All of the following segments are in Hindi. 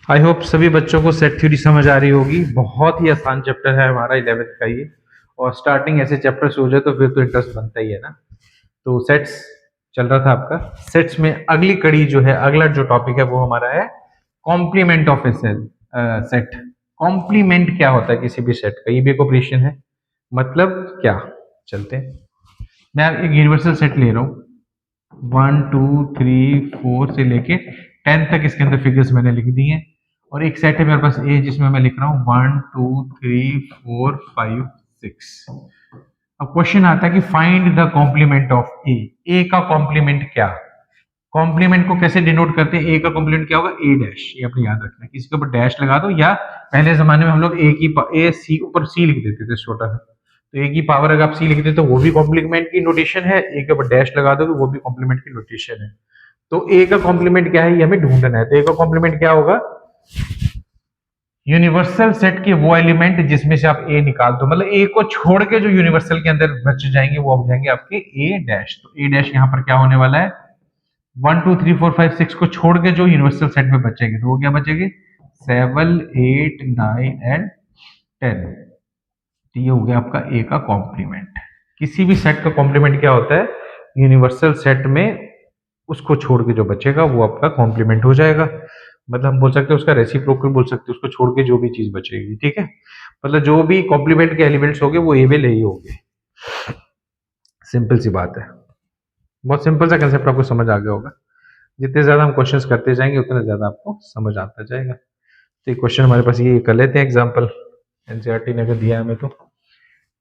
आई होप सभी बच्चों को सेट थ्योरी समझ आ रही होगी। बहुत ही आसान चैप्टर है हमारा 11th का ये। और स्टार्टिंग ऐसे चैप्टर से हो जाए तो फिर तो इंटरेस्ट बनता ही है ना। तो सेट्स चल रहा था आपका। सेट्स में अगली कड़ी जो है, अगला जो टॉपिक है वो हमारा है complement of a set. Complement क्या होता है किसी भी सेट का, ये भी एक ऑपरेशन है। मतलब क्या, चलते हैं। मैं एक यूनिवर्सल सेट ले रहा हूँ, 1 2 3 4 से लेके 10 तक इसके अंदर फिगर्स मैंने लिख दी हैं। और एक सेट है मेरे पास ए, जिसमें मैं लिख रहा हूँ 1 2 3 4 5 6। अब क्वेश्चन आता है कि फाइंड द कॉम्प्लीमेंट ऑफ ए। ए का कॉम्प्लीमेंट क्या? कॉम्प्लीमेंट को कैसे डिनोट करते हैं? ए का कॉम्प्लीमेंट क्या होगा? ए डैश। ये अपने याद रखना है, किसी के ऊपर डैश लगा दो, या पहले जमाने में हम लोग ए सी ऊपर सी लिख देते थे छोटा सा। तो ए की पावर अगर आप सी लिख देते तो वो भी कॉम्प्लीमेंट की नोटेशन है, ए के ऊपर डैश लगा दो वो भी कॉम्प्लीमेंट की नोटेशन है। तो ए का कॉम्प्लीमेंट क्या है ये हमें ढूंढना है। तो ए का कॉम्प्लीमेंट क्या होगा? यूनिवर्सल सेट के वो एलिमेंट जिसमें से आप ए निकाल दो, मतलब ए को छोड़ के जो यूनिवर्सल के अंदर बच जाएंगे वो हो जाएंगे आपके ए डैश। तो ए डैश यहाँ पर क्या होने वाला है? 1 2 3 4 5 6 को छोड़ के जो यूनिवर्सल सेट में बचेगी तो वो क्या बचेगी? 7 8 9 एंड 10। तो ये हो गया आपका ए का कॉम्प्लीमेंट। किसी भी सेट का कॉम्प्लीमेंट क्या होता है? यूनिवर्सल सेट में उसको छोड़ के जो बचेगा वो आपका कॉम्प्लीमेंट हो जाएगा। मतलब हम बोल सकते हैं उसका रेसिप्रोकल बोल सकते हैं, उसको छोड़ के जो भी चीज बचेगी। ठीक है, मतलब जो भी कॉम्प्लीमेंट के एलिमेंट्स होंगे वो ए में ले ही होंगे। सिंपल सी बात है। बहुत सिंपल सा कंसेप्ट आपको समझ आ गया होगा। जितने ज्यादा हम क्वेश्चंस करते जाएंगे उतना ज्यादा आपको समझ आता जाएगा। तो ये क्वेश्चन हमारे पास ये कर लेते हैं एग्जांपल। एनसीईआरटी ने अगर दिया हमें तो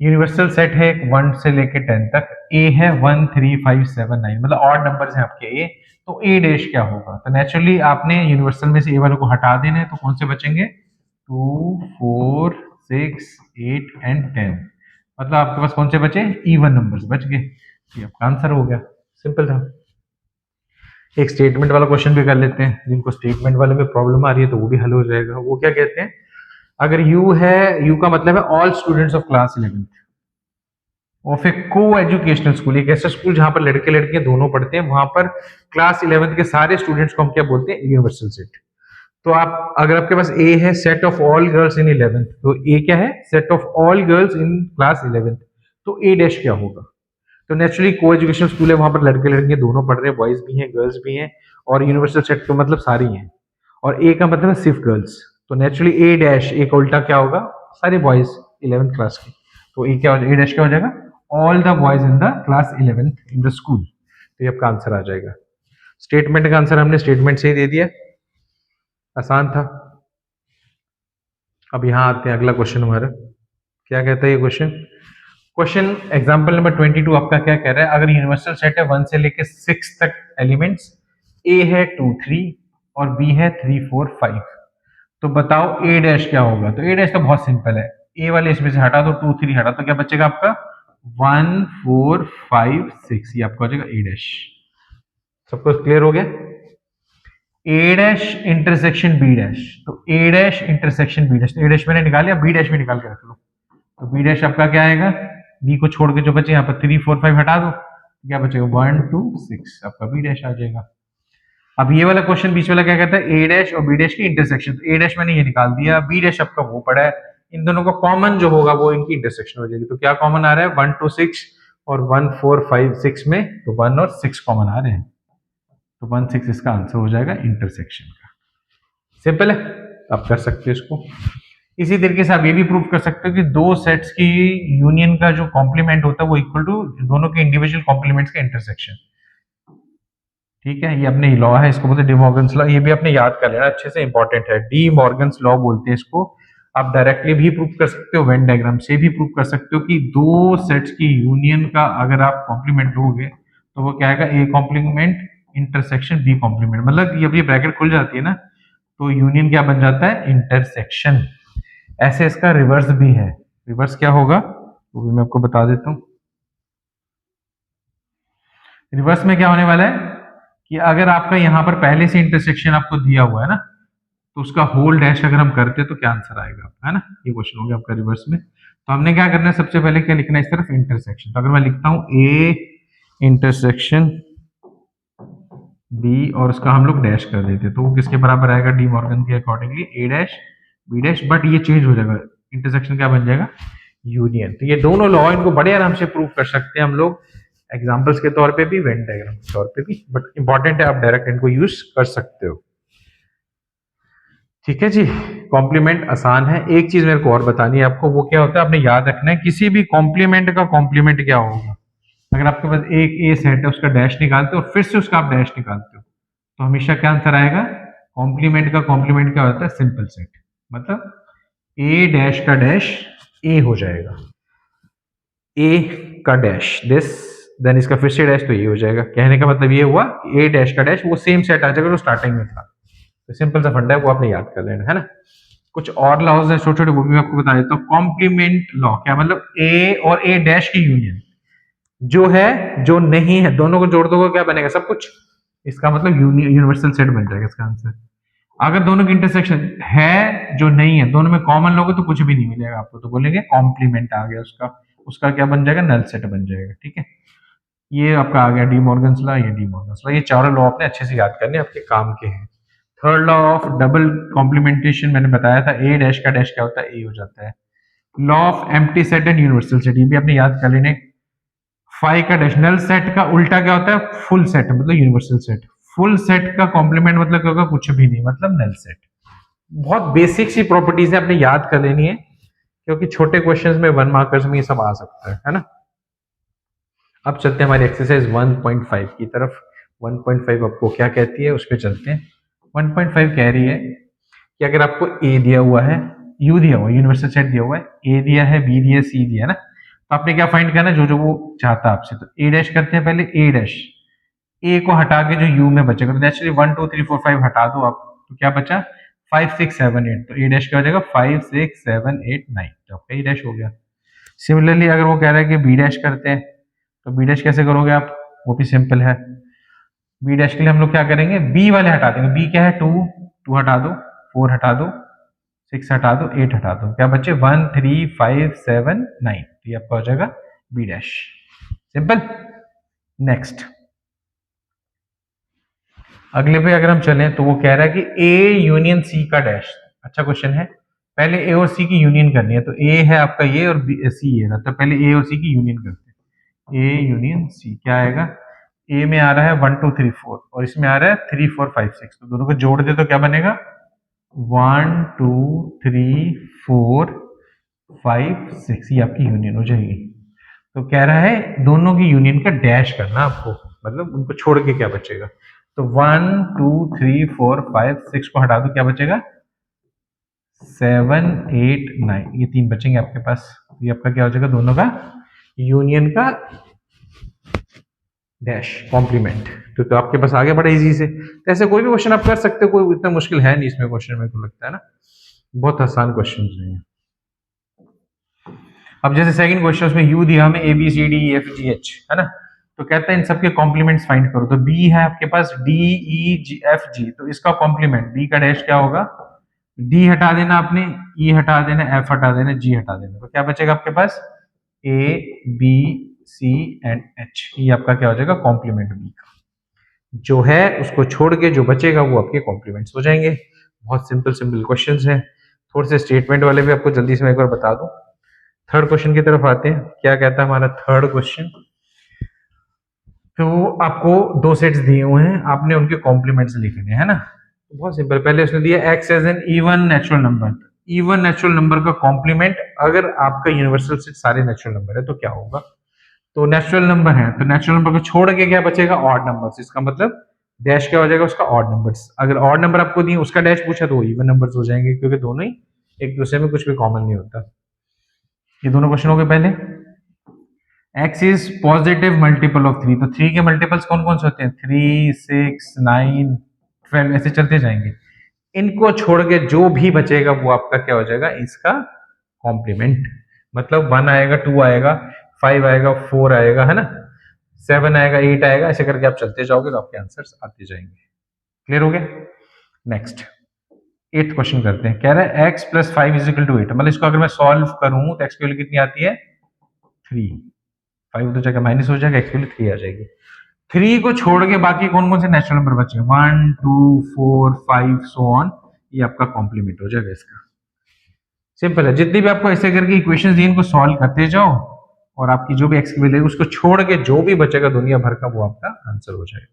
यूनिवर्सल सेट है 1 से लेके 10 तक। ए है 1 3 5 7 9, मतलब ऑड नंबर्स हैं आपके ए। तो ए डैश क्या होगा? तो नेचुरली आपने यूनिवर्सल में से ए वालों को हटा देने हैं, तो कौन से बचेंगे? 2 4 6 8 एंड 10। मतलब आपके पास कौन से बचे? इवन नंबर्स बच गए। ये आपका आंसर हो गया। सिंपल था। एक स्टेटमेंट वाला क्वेश्चन भी कर लेते हैं। जिनको स्टेटमेंट वाले में प्रॉब्लम आ रही है तो वो भी हल हो जाएगा। वो क्या कहते हैं? अगर यू है, यू का मतलब है all students of class 11th of a co-educational school, एक ऐसा स्कूल जहां पर लड़के लड़कियां दोनों पढ़ते हैं, वहां पर क्लास 11th के सारे स्टूडेंट्स को हम क्या बोलते हैं? Universal set. तो आप अगर आपके पास ए है set of all girls in 11th, तो ए क्या है? Set of all girls in class 11th। तो ए डैश क्या होगा? तो नेचुरली को एजुकेशन स्कूल है, वहां पर लड़के लड़कियां दोनों पढ़ रहे हैं, बॉयज भी हैं गर्ल्स भी हैं। और यूनिवर्सल सेट तो मतलब सारी हैं। और ए का मतलब है सिर्फ गर्ल्स। तो नेचुरली ए डैश, ए का उल्टा क्या होगा? सारे बॉयज 11th क्लास के। तो ए क्या हो जाएगा? ए डैश क्या हो जाएगा? All the boys in the class 11th in the school. तो ये आपका आंसर आ जाएगा। स्टेटमेंट का आंसर हमने स्टेटमेंट से ही दे दिया, आसान था। अब यहां आते हैं अगला क्वेश्चन हमारा। क्या कहता है ये क्वेश्चन? क्वेश्चन एग्जांपल नंबर 22 आपका क्या कह रहा है? अगर यूनिवर्सल सेट है 1 से लेके 6 तक एलिमेंट्स, ए है 2 3 और बी है 3 4 5, तो बताओ ए डैश क्या होगा? तो ए डैश तो बहुत सिंपल है। ए वाले इसमें से हटा दो, 2 3 हटा, तो क्या बचेगा आपका? 1 4 5 6। ये आपका हो जाएगा ए डैश। सबको क्लियर हो गया? ए डैश इंटरसेक्शन बी डैश। तो ए डैश इंटरसेक्शन बी डैश, ए डैश मैंने निकाल लिया, बी डैश भी निकाल के रख लो। तो बी डैश आपका क्या आएगा? बी को छोड़ के जो बचे यहाँ पर 3 4 5 हटा दो, क्या बचेगा? 1 2 6, आपका बी डैश आ जाएगा। अब ये वाला क्वेश्चन बीच वाला क्या कहता है? ए डैश और बी डैश की इंटरसेक्शन। तो ए डैश मैंने ये निकाल दिया, बी डैश आपका वो पड़ा है। इन दोनों का कॉमन जो होगा वो इनकी इंटरसेक्शन हो जाएगी। तो क्या कॉमन आ रहा है? 1 2 6 और 1 4 5 6 में तो 1 और 6 कॉमन आ रहे हैं। तो 1 6 इसका आंसर हो जाएगा इंटरसेक्शन का। सिंपल है, आप कर सकते हो इसको। इसी तरीके से आप ये भी प्रूव कर सकते हो कि दो सेट्स की यूनियन का जो कॉम्प्लीमेंट होता है वो इक्वल टू दोनों के इंडिविजुअल कॉम्प्लीमेंट्स का इंटरसेक्शन। ठीक है, ये अपने लॉ है, इसको बोलते हैं डी मॉर्गन्स लॉ। ये भी आपने याद कर लेना, अच्छे से इंपॉर्टेंट है। डी मॉर्गन्स लॉ बोलते हैं इसको। आप डायरेक्टली भी प्रूव कर सकते हो, वेन डायग्राम से भी प्रूव कर सकते हो कि दो सेट्स की यूनियन का अगर आप कॉम्प्लीमेंट लोगे तो वो क्या आएगा? A complement intersection B complement. मतलब ये अभी ब्रैकेट खुल जाती है ना, तो यूनियन क्या बन जाता है? इंटरसेक्शन। ऐसे इसका रिवर्स भी है। रिवर्स क्या होगा वो भी मैं आपको बता देता हूं। रिवर्स में क्या होने वाला है कि अगर आपका यहां पर पहले से इंटरसेक्शन आपको दिया हुआ है ना, तो उसका होल डैश अगर हम करते तो क्या आंसर आएगा आपका, है ना? ये क्वेश्चन हो गया आपका रिवर्स में। तो हमने क्या करना है? सबसे पहले क्या लिखना है? इस तरफ इंटरसेक्शन। तो अगर मैं लिखता हूं ए इंटरसेक्शन बी और उसका हम लोग डैश कर देते, तो वो किसके बराबर आएगा डी मॉर्गन के accordingly, A dash B dash, but ये चेंज हो जाएगा, इंटरसेक्शन क्या बन जाएगा, यूनियन। तो ये दोनों लॉ इनको बड़े आराम से प्रूव कर सकते हैं हम लोग एग्जाम्पल्स के तौर पे भी, वेन डायग्राम के तौर पे भी, बट इंपॉर्टेंट है आप डायरेक्ट इनको यूज कर सकते हो। ठीक है जी, कॉम्प्लीमेंट आसान है। एक चीज मेरे को और बतानी है आपको, वो क्या होता है आपने याद रखना है, किसी भी कॉम्प्लीमेंट का कॉम्प्लीमेंट क्या होगा, अगर आपके पास एक ए सेट है उसका डैश निकालते हो और फिर से उसका आप डैश निकालते हो, तो हमेशा क्या आंसर आएगा, कॉम्प्लीमेंट का कॉम्प्लीमेंट क्या होता है, सिंपल सेट, मतलब ए डैश का डैश ए हो जाएगा, ए का डैश दिस, देन इसका फिर से डैश, तो ये हो जाएगा। कहने का मतलब ये हुआ ए डैश का डैश वो सेम सेट आ जाएगा जो स्टार्टिंग में था। तो सिंपल सा फंडा है, वो आपने याद कर लेना है ना। कुछ और लॉज है छोटे छोटे, वो भी मैं आपको बता देता हूँ। कॉम्प्लीमेंट लॉ क्या मतलब, ए और ए डैश की यूनियन, जो है जो नहीं है दोनों को जोड़ दोगे क्या बनेगा, सब कुछ, इसका मतलब यूनिवर्सल सेट बन जाएगा इसका आंसर। अगर दोनों की इंटरसेक्शन है जो नहीं है, दोनों में कॉमन लोगे तो कुछ भी नहीं मिलेगा आपको, तो बोलेंगे कॉम्प्लीमेंट आ गया उसका, उसका क्या बन जाएगा, नल सेट बन जाएगा। ठीक है, ये आपका आ गया डी मॉर्गन्स लॉ, ये डी मॉर्गन्स लॉ, ये चारों लॉ आपने अच्छे से याद करने, आपके काम के हैं। Third law of double complementation मैंने बताया था, ए डैश का डैश क्या होता है, ए हो जाता है। Law of empty set and universal set, ये भी आपने याद कर लेने। फाइव का डैश, नल सेट का उल्टा क्या होता है, फुल सेट मतलब यूनिवर्सल सेट। फुल सेट का कॉम्प्लीमेंट मतलब क्या होगा, कुछ भी नहीं, मतलब नल सेट। बहुत बेसिक सी प्रॉपर्टीज है, आपने याद कर लेनी है, क्योंकि छोटे क्वेश्चंस में 1 मार्कर्स में ये सब आ सकता है ना। अब चलते हैं हमारी एक्सरसाइज 1.5 की तरफ। 1.5 आपको क्या कहती है उस पर चलते हैं। 1.5 कह रही है कि अगर आपको ए दिया हुआ है, यू दिया हुआ है, यूनिवर्सल सेट दिया हुआ है, ए दिया है, बी दिया, सी दिया है ना, तो आपने क्या फाइंड करना है, जो जो वो चाहता है आपसे। तो ए डैश करते हैं पहले, ए डैश, ए को हटा के जो यू में बचेगा, तो नेचुरली 1 2 3 4 5 हटा दो आप, तो क्या बचा 5 6 7 8, तो ए डैश क्या हो जाएगा 5 6 7 8 9, तो आपका ए डैश हो गया। सिमिलरली अगर वो कह रहा है कि बी डैश करते हैं, तो बी डैश कैसे करोगे आप, वो भी सिंपल है। बी डैश के लिए हम लोग क्या करेंगे, बी वाले हटा देंगे, बी क्या है 2, 2 हटा दो, 4 हटा दो, 6 हटा दो, 8 हटा दो, क्या बचे 1 3 5 7 9, ये आपका हो जाएगा बी डैश। सिंपल। नेक्स्ट अगले पे अगर हम चलें तो वो कह रहा है कि ए यूनियन सी का डैश। अच्छा क्वेश्चन है, पहले ए और सी की यूनियन करनी है, तो ए है आपका ये और सी ये रहा, तो पहले ए और सी की यूनियन करते हैं। ए यूनियन सी क्या आएगा, ए में आ रहा है 1 2 3 4 और इसमें आ रहा है 3 4 5 6, तो दोनों को जोड़ दे तो क्या बनेगा 1 2 3 4 5 6, ये आपकी यूनियन हो जाएगी। तो कह रहा है दोनों की यूनियन का डैश करना आपको, मतलब उनको छोड़ के क्या बचेगा, तो 1 2 3 4 5 6 को हटा दो, क्या बचेगा 7 8 9, ये तीन बचेंगे आपके पास। ये आपका क्या हो जाएगा, दोनों का यूनियन का डैश कॉम्प्लीमेंट। तो आपके पास आ गया बड़ा इजी से। तो ऐसे कोई भी क्वेश्चन आप कर सकते हो, कोई इतना मुश्किल है नहीं इसमें क्वेश्चन, मेरे को लगता है ना, बहुत आसान क्वेश्चन है। अब जैसे सेकंड क्वेश्चन उसमें यू दिया हमें, A B C D F G H है ना, तो कहता है इन सबके कॉम्प्लीमेंट्स फाइंड करो। तो बी है आपके पास, डी ई जी एफ जी, तो इसका कॉम्प्लीमेंट बी का डैश क्या होगा, डी हटा देना आपने, ई हटा देना, एफ हटा देना, जी हटा देना, तो क्या बचेगा आपके पास A B C and H, ये आपका क्या हो जाएगा कॉम्प्लीमेंट बी का। जो है उसको छोड़ के जो बचेगा वो आपके कॉम्प्लीमेंट्स हो जाएंगे। बहुत सिंपल सिंपल क्वेश्चंस हैं। थोड़े से स्टेटमेंट वाले भी आपको जल्दी से मैं एक बार बता दूं। थर्ड क्वेश्चन की तरफ आते हैं। क्या कहता है हमारा थर्ड क्वेश्चन, तो आपको दो सेट्स दिए हुए हैं, आपने उनके कॉम्प्लीमेंट्स लिखने हैं ना। तो बहुत सिंपल, पहले उसने दिया X as an even natural number. Even natural number का कॉम्प्लीमेंट, अगर आपका यूनिवर्सल सेट सारे नेचुरल नंबर है तो क्या होगा, तो नेचुरल नंबर है तो नेचुरल नंबर को छोड़ के क्या बचेगा ऑड नंबर्स, इसका मतलब डैश क्या हो जाएगा उसका ऑड नंबर्स। अगर ऑड नंबर आपको दिए उसका डैश पूछा तो इवन नंबर्स हो जाएंगे, क्योंकि दोनों ही एक दूसरे में कुछ भी कॉमन नहीं होता। ये दोनों क्वेश्चन हो गए पहले। x is positive multiple of 3, तो 3 के मल्टीपल्स कौन कौन से होते हैं, 3 6 9 12, ऐसे चलते जाएंगे। इनको छोड़ के जो भी बचेगा वो आपका क्या हो जाएगा, इसका कॉम्प्लीमेंट। मतलब 1 आएगा, 2 आएगा, 5 आएगा, 4 आएगा, है ना, 7 आएगा, 8 आएगा, ऐसे करके आप चलते जाओगे तो आपके आंसर्स आते जाएंगे। क्लियर हो गया। नेक्स्ट 8th क्वेश्चन करते हैं। कह रहा है x plus 5 is equal to 8, मतलब इसको अगर मैं सॉल्व करूं तो x की वैल्यू कितनी आती है 3, 5 तो जगह माइनस हो जाएगा, x की वैल्यू 3 आ जाएगी। 3 को छोड़ के बाकी कौन कौन से नेचुरल नंबर बचे? 1 2 4 5 सो ऑन, ये आपका कॉम्प्लीमेंट हो जाएगा इसका। सिंपल है, जितनी भी आपको ऐसे करके इक्वेशंस दी इनको सॉल्व करते जाओ और आपकी जो भी एक्स की वैल्यू उसको छोड़ के जो भी बचेगा दुनिया भर का वो आपका आंसर हो जाएगा।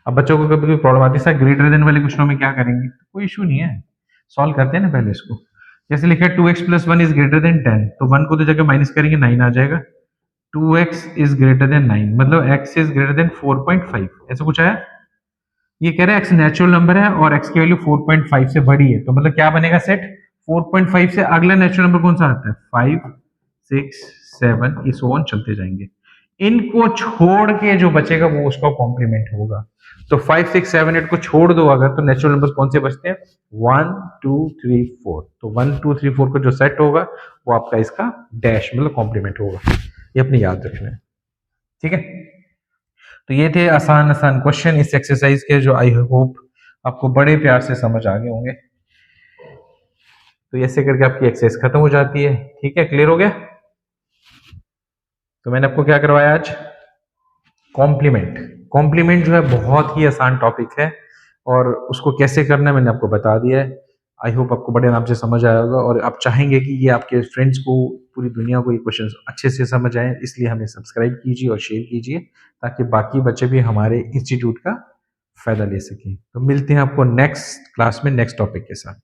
अब बच्चों को कभी कोई प्रॉब्लम आती है सर ग्रेटर देन वाले क्वेश्चनों में क्या करेंगे, कोई इशू नहीं है, सॉल्व करते हैं ना पहले इसको। जैसे लिखा है 2x plus 1 is greater than 10, तो 1 को तो जगह माइनस करेंगे 9 आ जाएगा। 2x इज ग्रेटर देन 9 मतलब x इज ग्रेटर देन 4.5, ऐसा कुछ आया। ये कह रहा है x नेचुरल नंबर है और x की वैल्यू 4.5 से बड़ी है, तो मतलब क्या बनेगा सेट, 4.5 से अगला नेचुरल नंबर कौन सा आता है, 5 6 7, ये सो ऑन चलते जाएंगे। इनको छोड़ के जो बचेगा वो उसका कॉम्प्लीमेंट होगा। तो 5 6 7 8 को छोड़ दो अगर, तो नेचुरल नंबर्स कौन से बचते हैं, 1 2 3 4, तो 1 2 3 4 को जो सेट होगा वो आपका इसका डैश मतलब कॉम्प्लीमेंट होगा, ये अपनी याद रखना है, ठीक है। तो ये थे आसान आसान क्वेश्चन इस एक्सरसाइज के, जो आई होप आपको बड़े प्यार से समझ आ गए होंगे। तो ऐसे करके आपकी एक्सरसाइज खत्म हो जाती है, ठीक है, क्लियर हो गया। तो मैंने आपको क्या करवाया आज, कॉम्प्लीमेंट। कॉम्प्लीमेंट जो है बहुत ही आसान टॉपिक है और उसको कैसे करना है मैंने आपको बता दिया है। आई होप आपको बड़े आराम से समझ आया होगा और आप चाहेंगे कि ये आपके फ्रेंड्स को, पूरी दुनिया को ये क्वेश्चन अच्छे से समझ आए, इसलिए हमें सब्सक्राइब कीजिए और शेयर कीजिए ताकि बाकी बच्चे भी हमारे इंस्टीट्यूट का फायदा ले सकें। तो मिलते हैं आपको नेक्स्ट क्लास में नेक्स्ट टॉपिक के साथ।